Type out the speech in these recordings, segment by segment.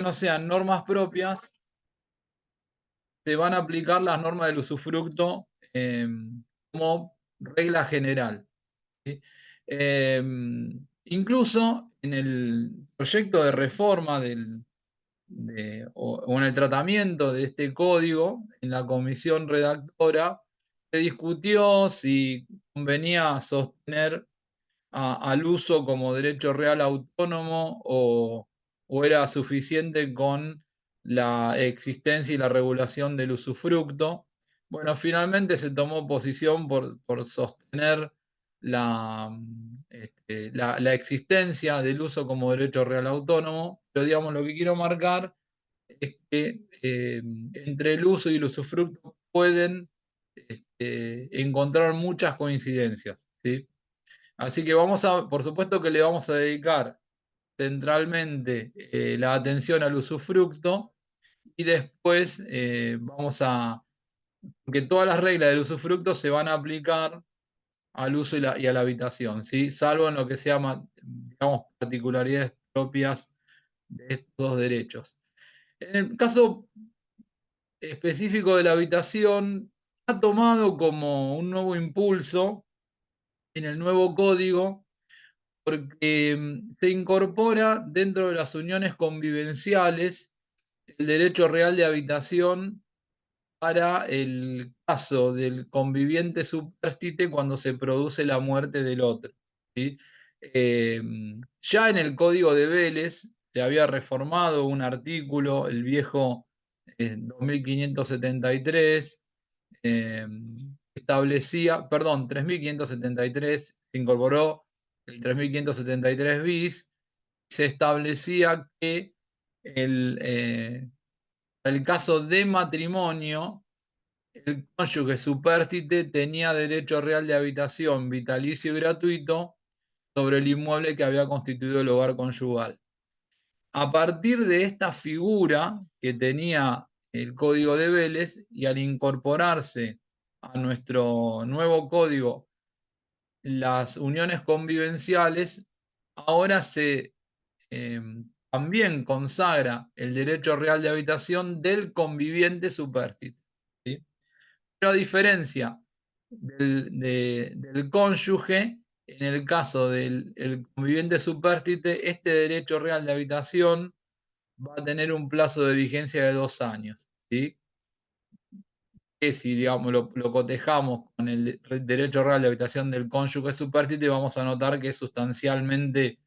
no sean normas propias, se van a aplicar las normas del usufructo como regla general, ¿sí? Incluso en el proyecto de reforma o en el tratamiento de este código, en la comisión redactora, se discutió si convenía sostener al uso como derecho real autónomo o era suficiente con la existencia y la regulación del usufructo. Bueno, finalmente se tomó posición por sostener la existencia del uso como derecho real autónomo, pero digamos lo que quiero marcar es que entre el uso y el usufructo pueden encontrar muchas coincidencias, ¿sí? Así que por supuesto que le vamos a dedicar centralmente la atención al usufructo y después porque todas las reglas del usufructo se van a aplicar al uso y a la habitación, ¿sí? Salvo en lo que se llama, digamos, particularidades propias de estos dos derechos. En el caso específico de la habitación, ha tomado como un nuevo impulso en el nuevo código porque se incorpora dentro de las uniones convivenciales el derecho real de habitación para el caso del conviviente supérstite cuando se produce la muerte del otro, ¿sí? Eh, ya en el Código de Vélez se había reformado un artículo, el viejo 2573, eh, establecía, perdón, 3573, se incorporó el 3573 bis, se establecía que el caso de matrimonio, el cónyuge supérstite tenía derecho real de habitación vitalicio y gratuito sobre el inmueble que había constituido el hogar conyugal. A partir de esta figura que tenía el Código de Vélez y al incorporarse a nuestro nuevo código las uniones convivenciales, ahora eh, también consagra el derecho real de habitación del conviviente supérstite, ¿sí? Pero a diferencia del cónyuge, en el caso del conviviente supérstite, este derecho real de habitación va a tener un plazo de vigencia de 2 años, ¿sí? Que si digamos, lo cotejamos con el derecho real de habitación del cónyuge supérstite, vamos a notar que es sustancialmente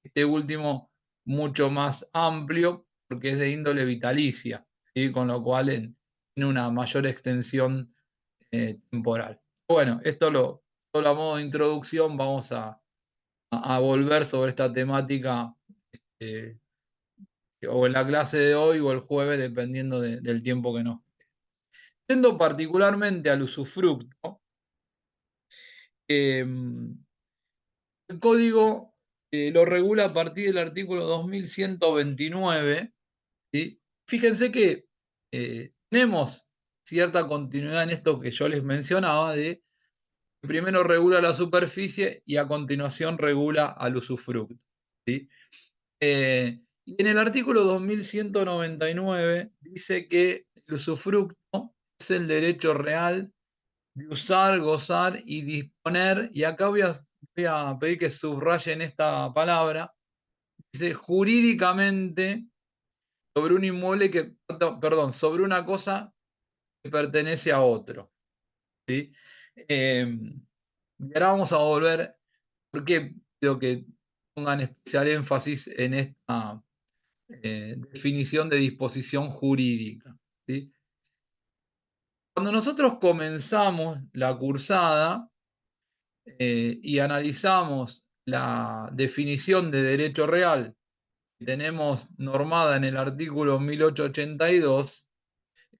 este último mucho más amplio porque es de índole vitalicia, ¿sí? Con lo cual tiene una mayor extensión temporal. Bueno, solo a modo de introducción, vamos a volver sobre esta temática eh, o en la clase de hoy o el jueves, dependiendo del tiempo que nos. Yendo particularmente al usufructo, el código lo regula a partir del artículo 2129, ¿sí? Fíjense que tenemos cierta continuidad en esto que yo les mencionaba de que primero regula la superficie y a continuación regula al usufructo, ¿sí? Y en el artículo 2199 dice que el usufructo es el derecho real de usar, gozar y disponer, y acá voy a pedir que subrayen esta palabra, dice jurídicamente sobre un inmueble perdón, sobre una cosa que pertenece a otro, ¿sí? Y ahora vamos a volver, porque quiero que pongan especial énfasis en esta definición de disposición jurídica, ¿sí? Cuando nosotros comenzamos la cursada, y analizamos la definición de derecho real que tenemos normada en el artículo 1882,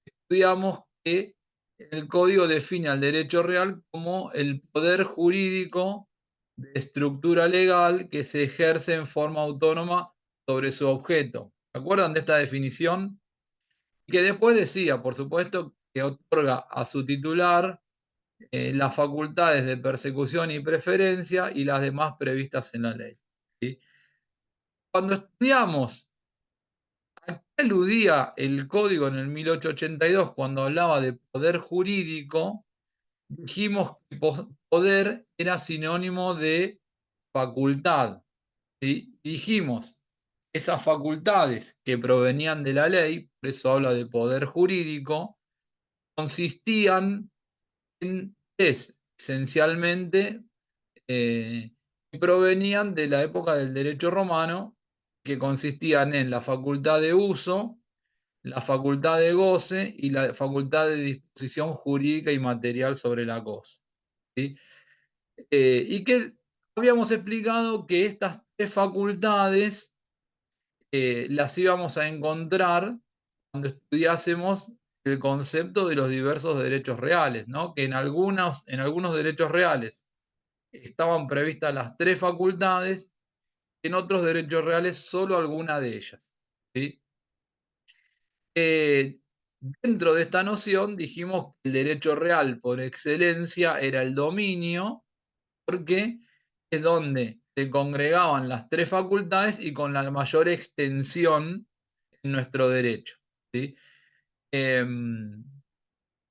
estudiamos que el código define al derecho real como el poder jurídico de estructura legal que se ejerce en forma autónoma sobre su objeto. ¿Se acuerdan de esta definición? Y que después decía, por supuesto, que otorga a su titular las facultades de persecución y preferencia y las demás previstas en la ley, ¿sí? Cuando estudiamos Aludía el código en el 1882 cuando hablaba de poder jurídico, dijimos que poder era sinónimo de facultad. ¿Sí? Dijimos, esas facultades que provenían de la ley, por eso habla de poder jurídico, consistían en tres, esencialmente, que provenían de la época del derecho romano, que consistían en la facultad de uso, la facultad de goce y la facultad de disposición jurídica y material sobre la cosa. ¿Sí? Y que habíamos explicado que estas tres facultades las íbamos a encontrar cuando estudiásemos el concepto de los diversos derechos reales, ¿no? Que en algunos derechos reales estaban previstas las tres facultades, en otros derechos reales solo alguna de ellas. ¿Sí? Eh, Dentro de esta noción dijimos que el derecho real por excelencia era el dominio, porque es donde se congregaban las tres facultades y con la mayor extensión en nuestro derecho. ¿Sí?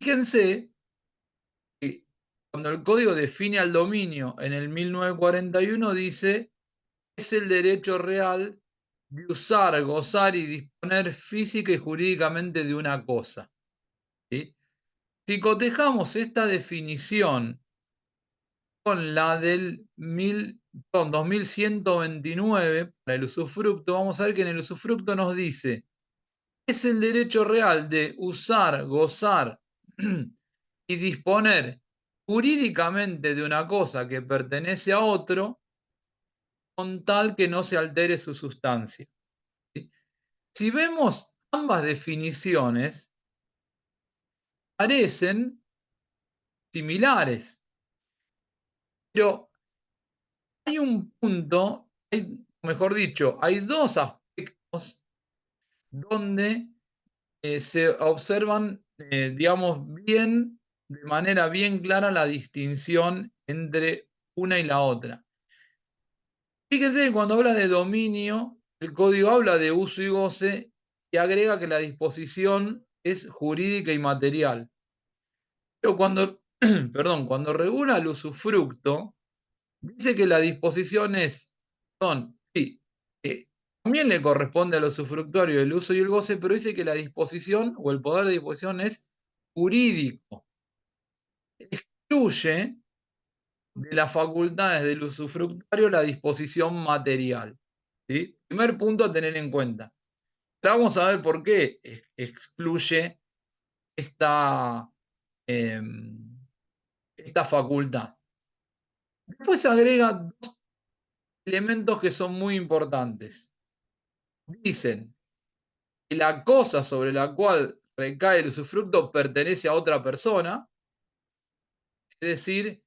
Fíjense que cuando el código define al dominio en el 1941 dice es el derecho real de usar, gozar y disponer física y jurídicamente de una cosa. ¿Sí? Si cotejamos esta definición con la del 2129 para el usufructo, vamos a ver que en el usufructo nos dice, es el derecho real de usar, gozar y disponer jurídicamente de una cosa que pertenece a otro con tal que no se altere su sustancia. ¿Sí? Si vemos ambas definiciones, parecen similares, pero hay un punto, mejor dicho, hay dos aspectos donde se observan, digamos, bien, de manera bien clara la distinción entre una y la otra. Fíjense que cuando habla de dominio, el código habla de uso y goce y agrega que la disposición es jurídica y material. Pero cuando, perdón, cuando regula el usufructo, dice que la disposición es, sí, también le corresponde al usufructuario el uso y el goce, pero dice que la disposición o el poder de disposición es jurídico. Excluye de las facultades del usufructuario la disposición material. ¿Sí? Primer punto a tener en cuenta. Ahora vamos a ver por qué excluye esta, eh, esta facultad. Después agrega dos elementos que son muy importantes. Dicen que la cosa sobre la cual recae el usufructo pertenece a otra persona, es decir,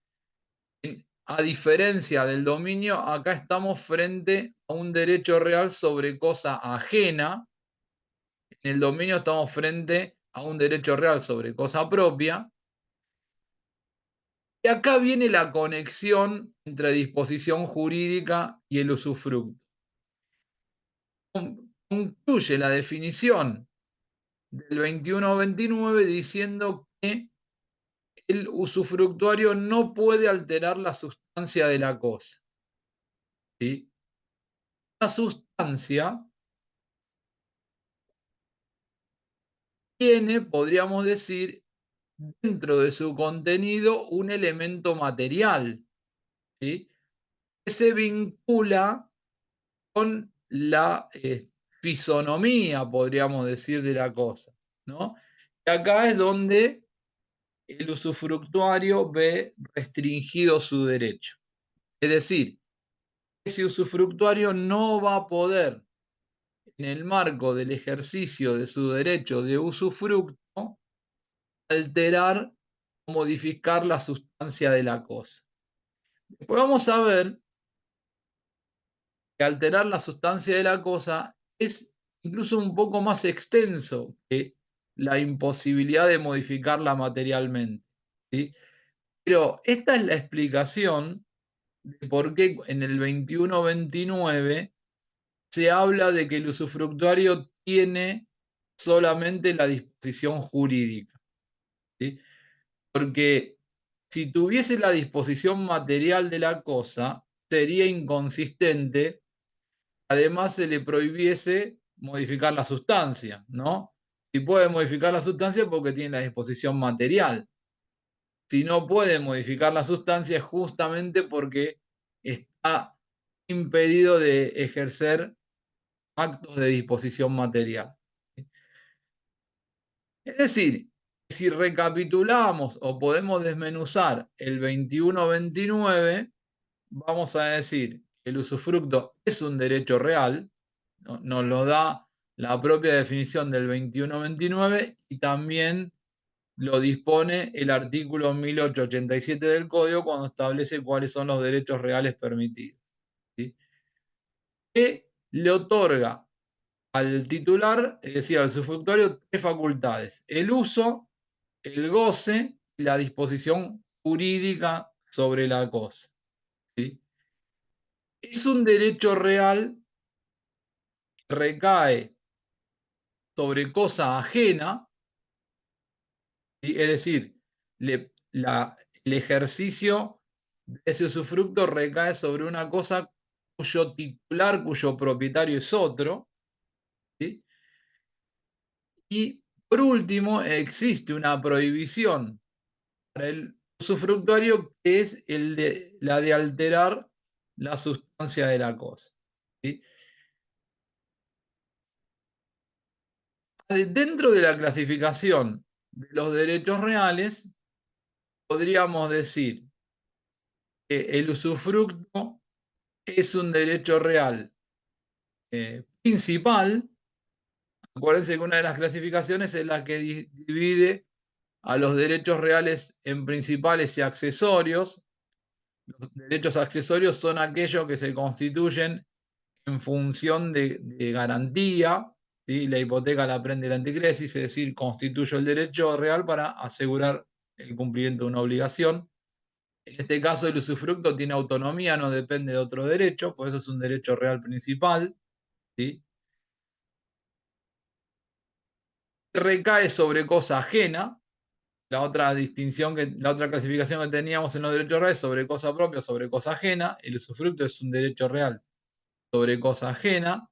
a diferencia del dominio, acá estamos frente a un derecho real sobre cosa ajena. En el dominio estamos frente a un derecho real sobre cosa propia. Y acá viene la conexión entre disposición jurídica y el usufructo. Concluye la definición del 2129 diciendo que el usufructuario no puede alterar la sustancia de la cosa. ¿Sí? La sustancia tiene, podríamos decir, dentro de su contenido un elemento material, ¿sí? Que se vincula con la fisonomía, podríamos decir, de la cosa, ¿no? Y acá es donde el usufructuario ve restringido su derecho. Es decir, ese usufructuario no va a poder, en el marco del ejercicio de su derecho de usufructo, alterar o modificar la sustancia de la cosa. Después vamos a ver que alterar la sustancia de la cosa es incluso un poco más extenso que la imposibilidad de modificarla materialmente. ¿Sí? Pero esta es la explicación de por qué en el 2129 se habla de que el usufructuario tiene solamente la disposición jurídica, ¿sí? Porque si tuviese la disposición material de la cosa, sería inconsistente, además se le prohibiese modificar la sustancia, ¿no? Si puede modificar la sustancia porque tiene la disposición material. Si no puede modificar la sustancia es justamente porque está impedido de ejercer actos de disposición material. Es decir, si recapitulamos o podemos desmenuzar el 21-29, vamos a decir que el usufructo es un derecho real, nos lo da la propia definición del 21-29 y también lo dispone el artículo 1887 del Código cuando establece cuáles son los derechos reales permitidos, ¿sí? Que le otorga al titular, es decir, al usufructuario, tres facultades: el uso, el goce y la disposición jurídica sobre la cosa, ¿sí? Es un derecho real que recae sobre cosa ajena, ¿sí? Es decir, el ejercicio de ese usufructo recae sobre una cosa cuyo titular, cuyo propietario es otro, ¿sí? Y por último, existe una prohibición para el usufructuario que es la de alterar la sustancia de la cosa, ¿sí? Dentro de la clasificación de los derechos reales, podríamos decir que el usufructo es un derecho real principal. Acuérdense que una de las clasificaciones es la que divide a los derechos reales en principales y accesorios. Los derechos accesorios son aquellos que se constituyen en función de garantía, ¿sí? La hipoteca la prende el anticresis, es decir, constituye el derecho real para asegurar el cumplimiento de una obligación. En este caso, el usufructo tiene autonomía, no depende de otro derecho, por eso es un derecho real principal, ¿sí? Recae sobre cosa ajena. La otra distinción, la otra clasificación que teníamos en los derechos reales sobre cosa propia, sobre cosa ajena. El usufructo es un derecho real sobre cosa ajena.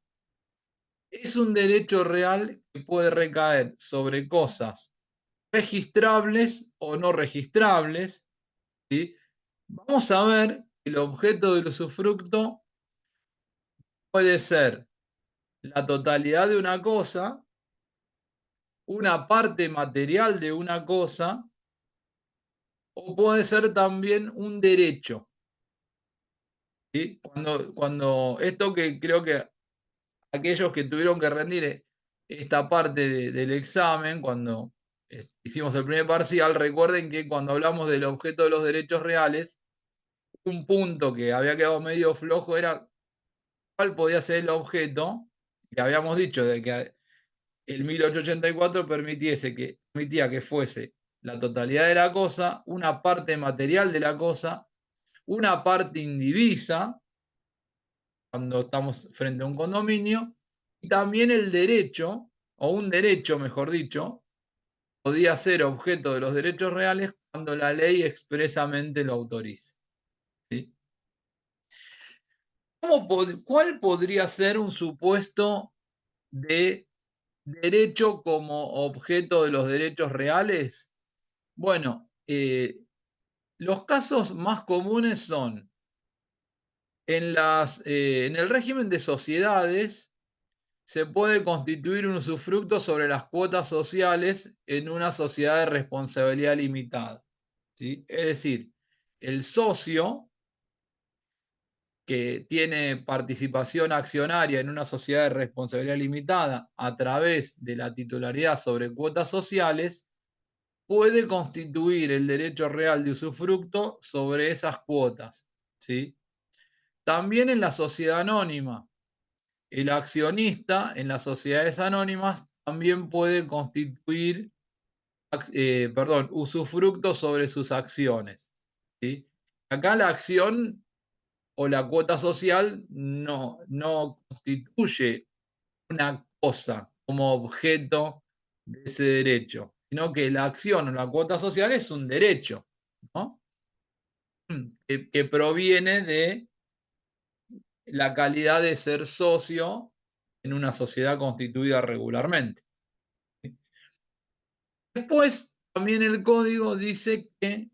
Es un derecho real que puede recaer sobre cosas registrables o no registrables, ¿sí? Vamos a ver que el objeto del usufructo puede ser la totalidad de una cosa, una parte material de una cosa, o puede ser también un derecho, ¿sí? Cuando esto, que creo que aquellos que tuvieron que rendir esta parte del examen, cuando hicimos el primer parcial, recuerden que cuando hablamos del objeto de los derechos reales, un punto que había quedado medio flojo era cuál podía ser el objeto, que habíamos dicho de que el 1884 permitía que fuese la totalidad de la cosa, una parte material de la cosa, una parte indivisa, cuando estamos frente a un condominio, y también el derecho, o un derecho, mejor dicho, podía ser objeto de los derechos reales cuando la ley expresamente lo autorice, ¿sí? ¿Cuál podría ser un supuesto de derecho como objeto de los derechos reales? Bueno, los casos más comunes son en el régimen de sociedades. Se puede constituir un usufructo sobre las cuotas sociales en una sociedad de responsabilidad limitada, ¿sí? Es decir, el socio que tiene participación accionaria en una sociedad de responsabilidad limitada a través de la titularidad sobre cuotas sociales puede constituir el derecho real de usufructo sobre esas cuotas, ¿sí? También en la sociedad anónima, el accionista en las sociedades anónimas también puede constituir, usufructo sobre sus acciones, ¿sí? Acá la acción o la cuota social no constituye una cosa, como objeto de ese derecho, sino que la acción o la cuota social es un derecho, ¿no? Que proviene de la calidad de ser socio en una sociedad constituida regularmente. Después, también el código dice que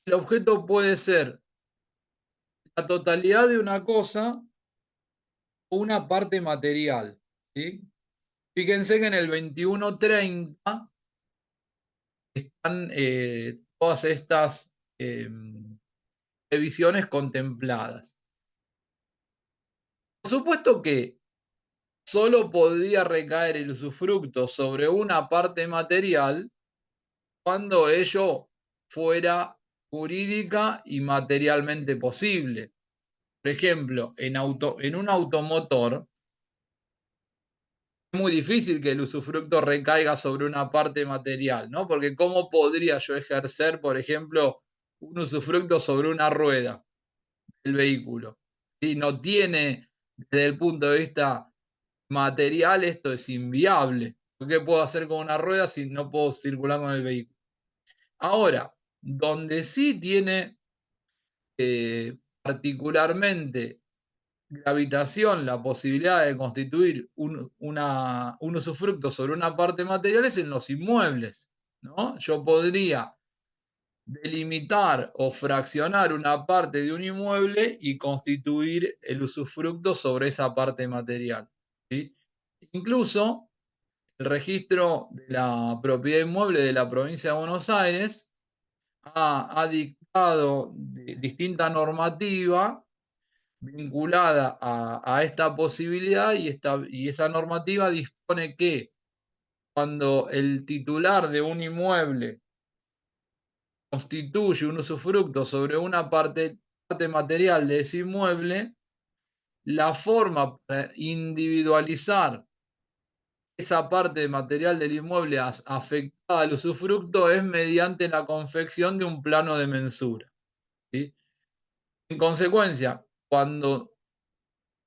el objeto puede ser la totalidad de una cosa o una parte material, ¿sí? Fíjense que en el 2130 están todas estas previsiones contempladas. Por supuesto que solo podría recaer el usufructo sobre una parte material cuando ello fuera jurídica y materialmente posible. Por ejemplo, en un automotor es muy difícil que el usufructo recaiga sobre una parte material, ¿no? Porque ¿cómo podría yo ejercer, por ejemplo, un usufructo sobre una rueda del vehículo? Si no tiene, desde el punto de vista material, esto es inviable. ¿Qué puedo hacer con una rueda si no puedo circular con el vehículo? Ahora, donde sí tiene particularmente gravitación la posibilidad de constituir un usufructo sobre una parte material es en los inmuebles, ¿no? Yo podría delimitar o fraccionar una parte de un inmueble y constituir el usufructo sobre esa parte material, ¿sí? Incluso el registro de la propiedad inmueble de la provincia de Buenos Aires ha dictado distinta normativa vinculada a esta posibilidad y esa normativa dispone que cuando el titular de un inmueble constituye un usufructo sobre una parte material de ese inmueble, la forma para individualizar esa parte material del inmueble afectada al usufructo es mediante la confección de un plano de mensura, ¿sí? En consecuencia, cuando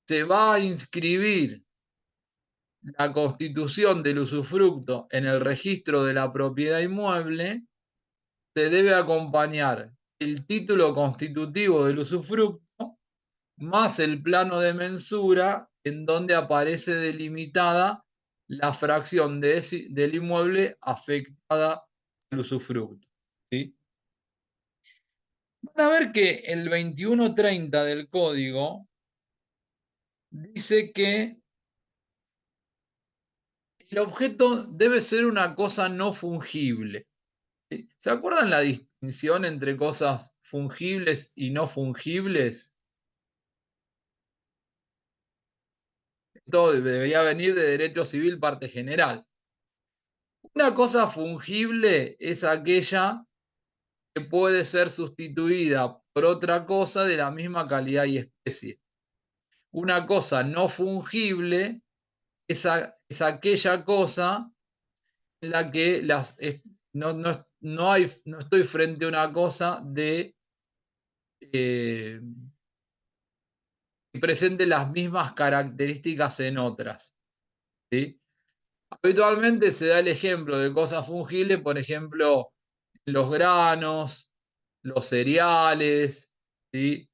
se va a inscribir la constitución del usufructo en el registro de la propiedad inmueble, se debe acompañar el título constitutivo del usufructo más el plano de mensura en donde aparece delimitada la fracción del inmueble afectada al usufructo, ¿sí? Van a ver que el 2130 del código dice que el objeto debe ser una cosa no fungible. ¿Se acuerdan la distinción entre cosas fungibles y no fungibles? Esto debería venir de Derecho Civil, parte general. Una cosa fungible es aquella que puede ser sustituida por otra cosa de la misma calidad y especie. Una cosa no fungible es aquella cosa en la que no estoy frente a una cosa eh, que presente las mismas características en otras, ¿sí? Habitualmente se da el ejemplo de cosas fungibles, por ejemplo, los granos, los cereales, ¿sí?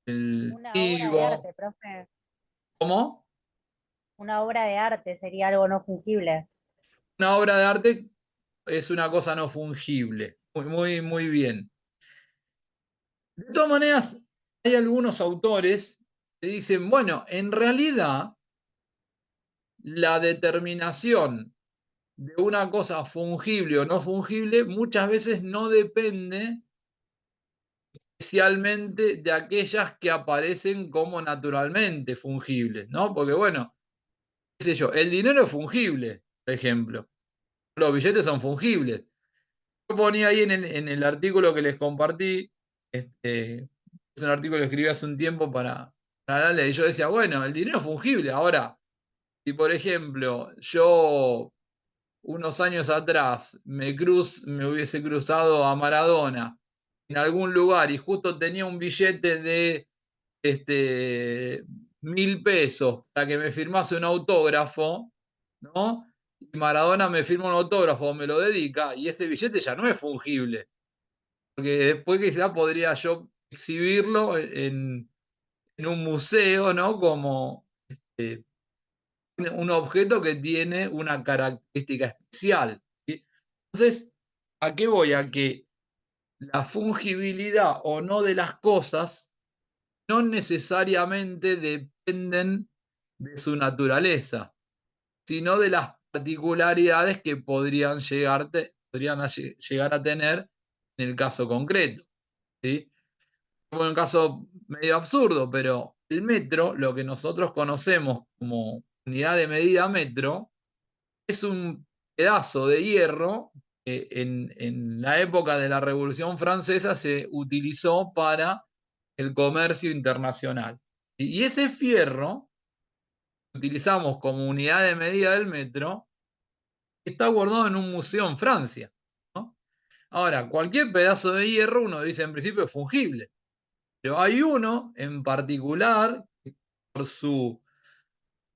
El Una obra de trigo. arte, profe. ¿Cómo? Una obra de arte sería algo no fungible. Una obra de arte es una cosa no fungible. Muy, muy, muy bien. De todas maneras, hay algunos autores que dicen, bueno, en realidad la determinación de una cosa fungible o no fungible muchas veces no depende especialmente de aquellas que aparecen como naturalmente fungibles, ¿no? Porque bueno, qué sé yo, el dinero es fungible, por ejemplo. Los billetes son fungibles. Yo ponía ahí en el artículo que les compartí, es un artículo que escribí hace un tiempo para la ley, y yo decía, bueno, el dinero es fungible. Ahora, si por ejemplo yo unos años atrás me hubiese cruzado a Maradona en algún lugar y justo tenía un billete de este, 1.000 pesos para que me firmase un autógrafo, ¿no? Y Maradona me firma un autógrafo, me lo dedica, y ese billete ya no es fungible, porque después quizá podría yo exhibirlo en un museo, ¿no? Como eh, un objeto que tiene una característica especial, ¿sí? Entonces, ¿a qué voy? A que la fungibilidad o no de las cosas no necesariamente dependen de su naturaleza, sino de las particularidades que llegar a tener en el caso concreto, ¿sí? Bueno, un caso medio absurdo, pero el metro, lo que nosotros conocemos como unidad de medida metro, es un pedazo de hierro que en la época de la Revolución Francesa se utilizó para el comercio internacional. Y ese fierro que utilizamos como unidad de medida del metro está guardado en un museo en Francia, ¿no? Ahora, cualquier pedazo de hierro, uno dice en principio es fungible, pero hay uno en particular, por su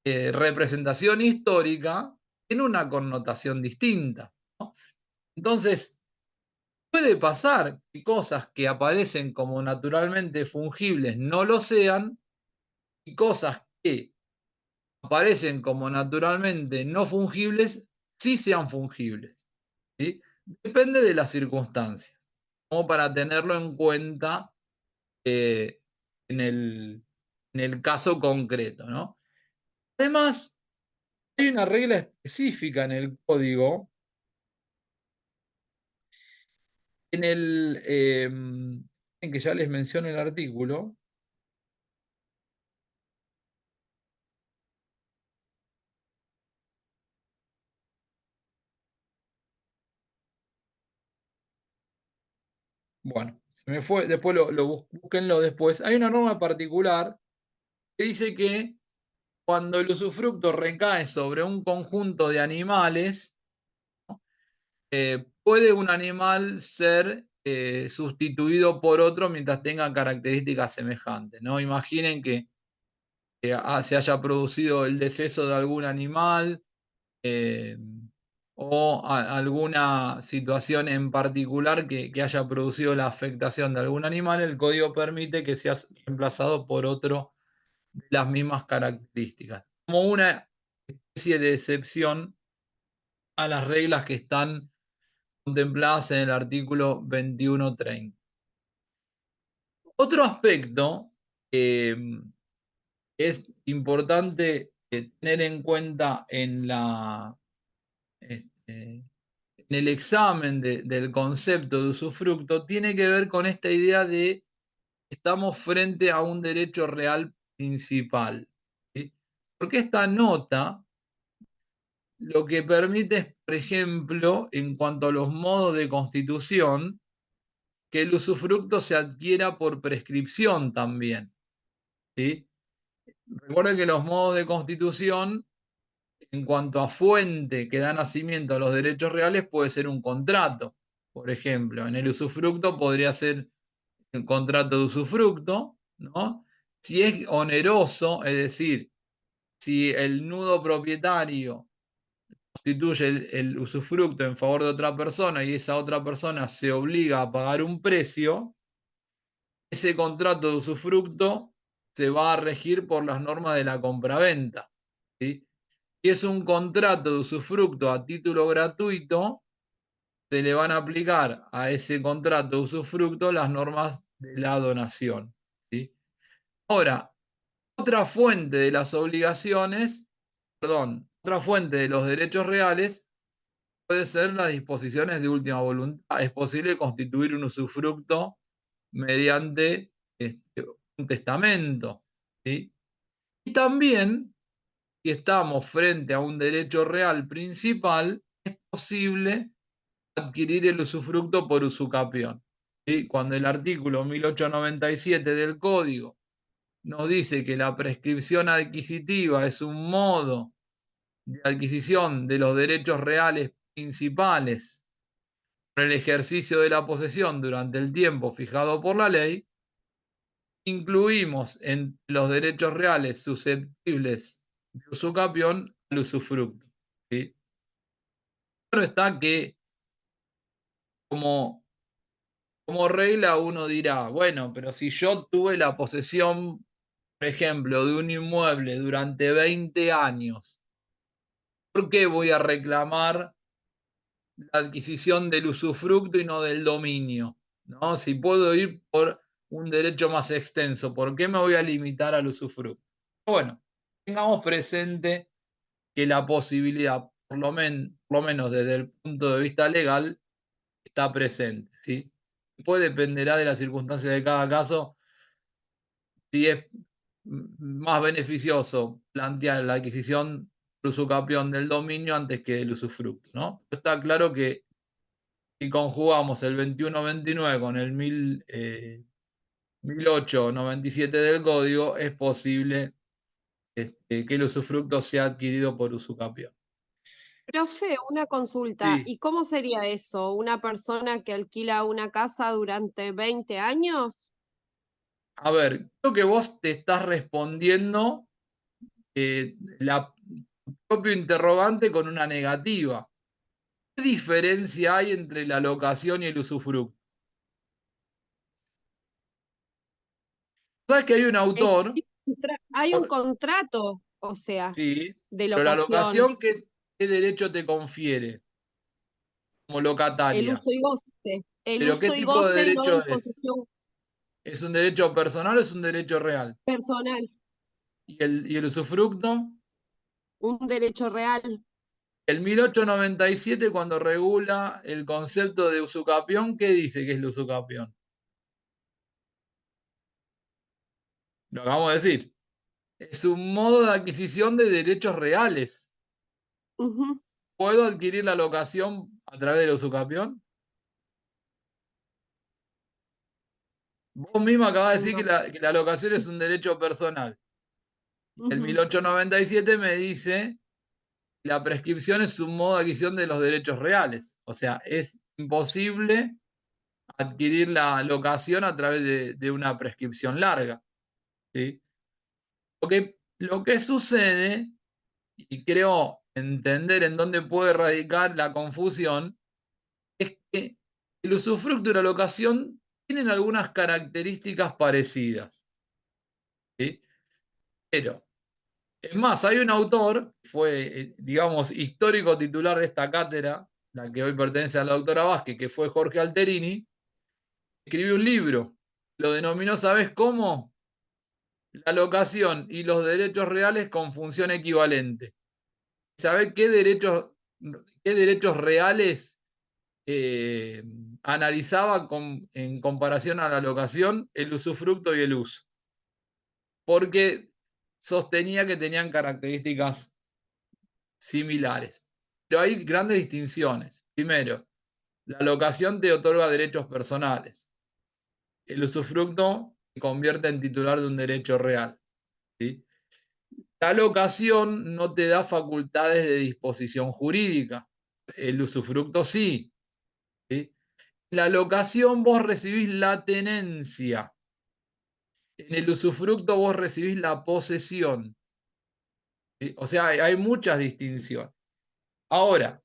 representación histórica, tiene una connotación distinta, ¿no? Entonces, puede pasar que cosas que aparecen como naturalmente fungibles no lo sean, y cosas que aparecen como naturalmente no fungibles sí sean fungibles, ¿sí? Depende de las circunstancias, como para tenerlo en cuenta eh, en el caso concreto, ¿no? Además, hay una regla específica en el código, en que ya les menciono el artículo. Bueno, me fue, después búsquenlo después. Hay una norma particular que dice que cuando el usufructo recae sobre un conjunto de animales, puede un animal ser sustituido por otro mientras tenga características semejantes, ¿no? Imaginen que se haya producido el deceso de algún animal, eh, o alguna situación en particular que haya producido la afectación de algún animal, el código permite que sea reemplazado por otro de las mismas características, como una especie de excepción a las reglas que están contempladas en el artículo 2130. Otro aspecto que es importante tener en cuenta este, en el examen del concepto de usufructo tiene que ver con esta idea de que estamos frente a un derecho real principal, ¿sí? Porque esta nota lo que permite es, por ejemplo, en cuanto a los modos de constitución, que el usufructo se adquiera por prescripción también, ¿sí? Recuerden que los modos de constitución, en cuanto a fuente que da nacimiento a los derechos reales, puede ser un contrato. Por ejemplo, en el usufructo podría ser un contrato de usufructo, ¿no? Si es oneroso, es decir, si el nudo propietario constituye el usufructo en favor de otra persona y esa otra persona se obliga a pagar un precio, ese contrato de usufructo se va a regir por las normas de la compraventa, ¿sí? Si es un contrato de usufructo a título gratuito, se le van a aplicar a ese contrato de usufructo las normas de la donación, ¿sí? Ahora, otra fuente de las obligaciones, perdón, otra fuente de los derechos reales puede ser las disposiciones de última voluntad. Es posible constituir un usufructo mediante un testamento, ¿sí? Y también, si estamos frente a un derecho real principal, es posible adquirir el usufructo por usucapión, ¿sí? Cuando el artículo 1897 del Código nos dice que la prescripción adquisitiva es un modo de adquisición de los derechos reales principales por el ejercicio de la posesión durante el tiempo fijado por la ley, incluimos en los derechos reales susceptibles de usucapión el usufructo. ¿Sí? Claro está que como, como regla uno dirá, bueno, pero si yo tuve la posesión, por ejemplo, de un inmueble durante 20 años, ¿por qué voy a reclamar la adquisición del usufructo y no del dominio? ¿No? Si puedo ir por un derecho más extenso, ¿por qué me voy a limitar al usufructo? Bueno, tengamos presente que la posibilidad, por lo menos desde el punto de vista legal, está presente. ¿Sí? Después dependerá de las circunstancias de cada caso si es más beneficioso plantear la adquisición por usucapión del dominio antes que del usufructo, ¿no? Está claro que si conjugamos el 2129 con el 1897 del código, es posible que el usufructo sea adquirido por usucapión. Profe, una consulta. Sí, ¿Y cómo sería eso? ¿Una persona que alquila una casa durante 20 años? a ver, creo que vos te estás respondiendo la propio interrogante con una negativa. ¿Qué diferencia hay entre la locación y el usufructo? Sabes que hay un Es que autor, hay un contrato, o sea, sí, de pero la locación, locación, ¿qué derecho te confiere como el locataria? uso y goce. El ¿Pero qué uso y tipo de goce y no derecho es? disposición ¿Es un derecho personal o es un derecho real? personal, ¿Y el usufructo? un derecho real. El 1897, cuando regula el concepto de usucapión, ¿qué dice que es el usucapión? Lo acabamos de decir. Es un modo de adquisición de derechos reales. Ujú. ¿Puedo adquirir la locación a través del usucapión? Vos mismo acabas de decir No. que la locación es un derecho personal. Y el Ujú. 1897 me dice que la prescripción es un modo de adquisición de los derechos reales. O sea, es imposible adquirir la locación a través de una prescripción larga. ¿Sí? Lo que sucede, y creo entender en dónde puede radicar la confusión, es que el usufructo y la locación tienen algunas características parecidas. ¿Sí? Pero, es más, hay un autor, fue, digamos, histórico titular de esta cátedra, la que hoy pertenece a la doctora Vázquez, que fue Jorge Alterini, escribió un libro, lo denominó, ¿sabes cómo? La locación y los derechos reales con función equivalente. ¿Sabés qué derechos reales eh, analizaba en comparación a la locación? El usufructo y el uso. Porque sostenía que tenían características similares. Pero hay grandes distinciones. Primero, la locación te otorga derechos personales. El usufructo te convierte en titular de un derecho real. ¿Sí? La locación no te da facultades de disposición jurídica. El usufructo sí. ¿Sí? La locación vos recibís la tenencia. En el usufructo vos recibís la posesión. ¿Sí? O sea, hay muchas distinciones. Ahora,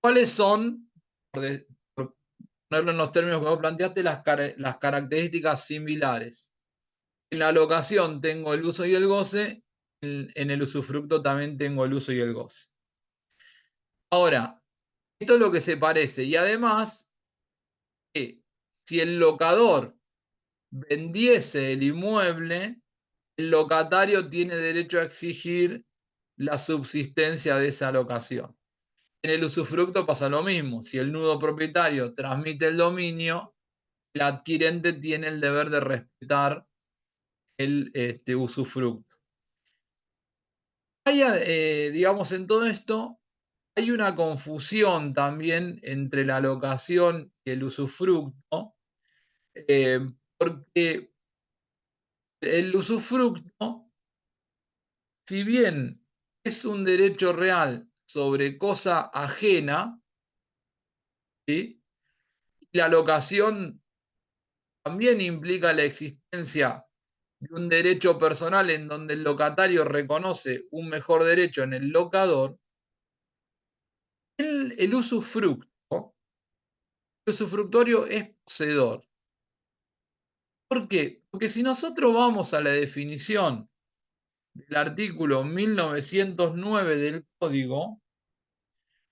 ¿cuáles son, por ponerlo en los términos que vos planteaste, las características similares? En la locación tengo el uso y el goce, en el usufructo también tengo el uso y el goce. Ahora, esto es lo que se parece. Y además, si el locador vendiese el inmueble, el locatario tiene derecho a exigir la subsistencia de esa locación. En el usufructo pasa lo mismo. Si el nudo propietario transmite el dominio, el adquirente tiene el deber de respetar el usufructo. Digamos, en todo esto hay una confusión también entre la locación y el usufructo, eh, porque el usufructo, si bien es un derecho real sobre cosa ajena, ¿sí? La locación también implica la existencia de un derecho personal en donde el locatario reconoce un mejor derecho en el locador, el usufructuario es poseedor. ¿Por qué? Porque si nosotros vamos a la definición del artículo 1909 del Código,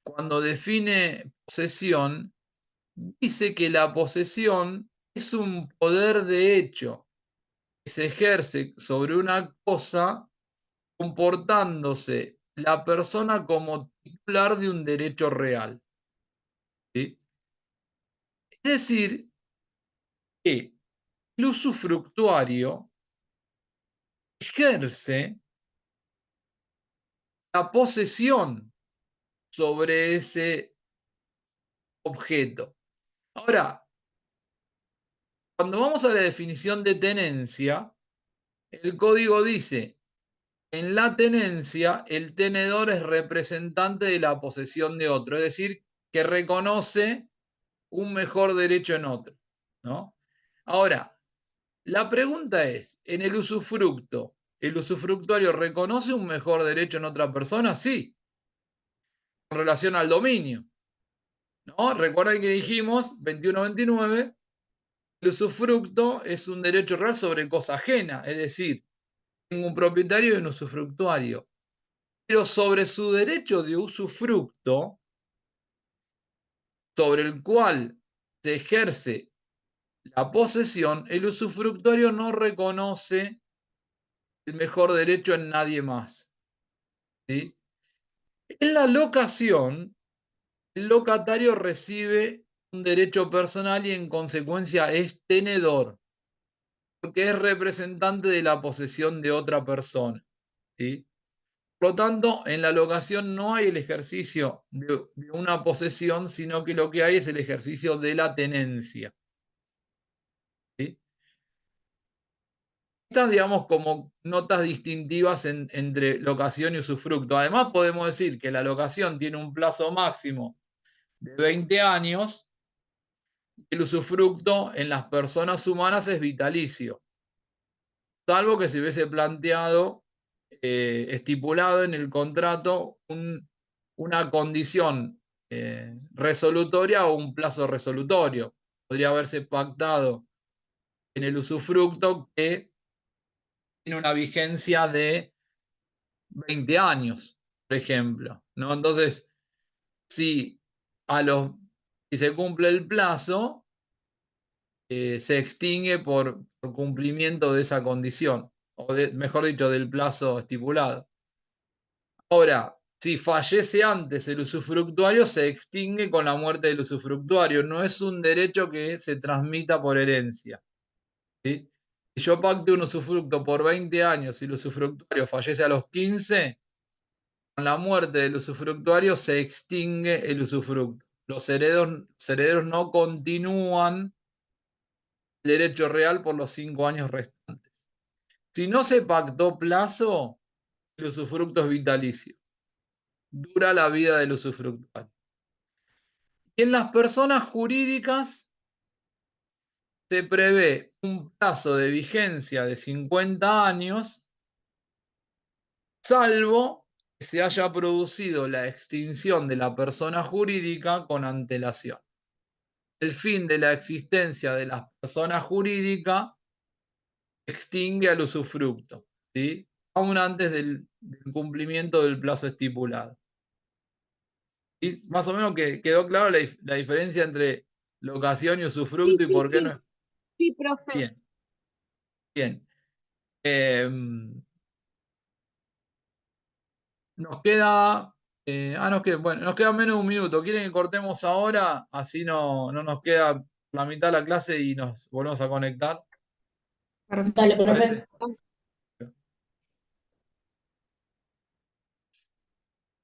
cuando define posesión, dice que la posesión es un poder de hecho que se ejerce sobre una cosa comportándose la persona como titular de un derecho real. ¿Sí? Es decir, que el usufructuario ejerce la posesión sobre ese objeto. Ahora, cuando vamos a la definición de tenencia, el código dice, en la tenencia, el tenedor es representante de la posesión de otro, es decir, que reconoce un mejor derecho en otro, ¿no? Ahora, la pregunta es, ¿en el usufructo, el usufructuario reconoce un mejor derecho en otra persona? Sí, con relación al dominio, ¿no? Recuerden que dijimos, 21-29, el usufructo es un derecho real sobre cosa ajena, es decir, tengo un propietario y un usufructuario. Pero sobre su derecho de usufructo, sobre el cual se ejerce la posesión, el usufructuario no reconoce el mejor derecho en nadie más. ¿Sí? En la locación, el locatario recibe un derecho personal y en consecuencia es tenedor, porque es representante de la posesión de otra persona. ¿Sí? Por lo tanto, en la locación no hay el ejercicio de una posesión, sino que lo que hay es el ejercicio de la tenencia. ¿Sí? Estas, digamos, como notas distintivas entre locación y usufructo. Además, podemos decir que la locación tiene un plazo máximo de 20 años, y el usufructo en las personas humanas es vitalicio, salvo que se hubiese planteado, estipulado en el contrato una condición resolutoria o un plazo resolutorio. Podría haberse pactado en el usufructo que tiene una vigencia de 20 años, por ejemplo, ¿no? Entonces, si, si se cumple el plazo, se extingue por cumplimiento de esa condición, o mejor dicho, del plazo estipulado. Ahora, si fallece antes el usufructuario, se extingue con la muerte del usufructuario. No es un derecho que se transmita por herencia. ¿Sí? Si yo pacto un usufructo por 20 años y el usufructuario fallece a los 15, con la muerte del usufructuario se extingue el usufructo. Los herederos no continúan el derecho real por los 5 años restantes. Si no se pactó plazo, el usufructo es vitalicio. Dura la vida del usufructuario. Y en las personas jurídicas se prevé un plazo de vigencia de 50 años, salvo que se haya producido la extinción de la persona jurídica con antelación. El fin de la existencia de la persona jurídica extingue al usufructo, ¿sí? Aún antes del cumplimiento del plazo estipulado. Y más o menos que quedó claro la diferencia entre locación y usufructo y por qué no es. Sí, profe. Bien, bien. Nos queda. Bueno, nos queda menos de un minuto. ¿Quieren que cortemos ahora? Así no nos queda la mitad de la clase y nos volvemos a conectar. Dale, profe. ¿Parece?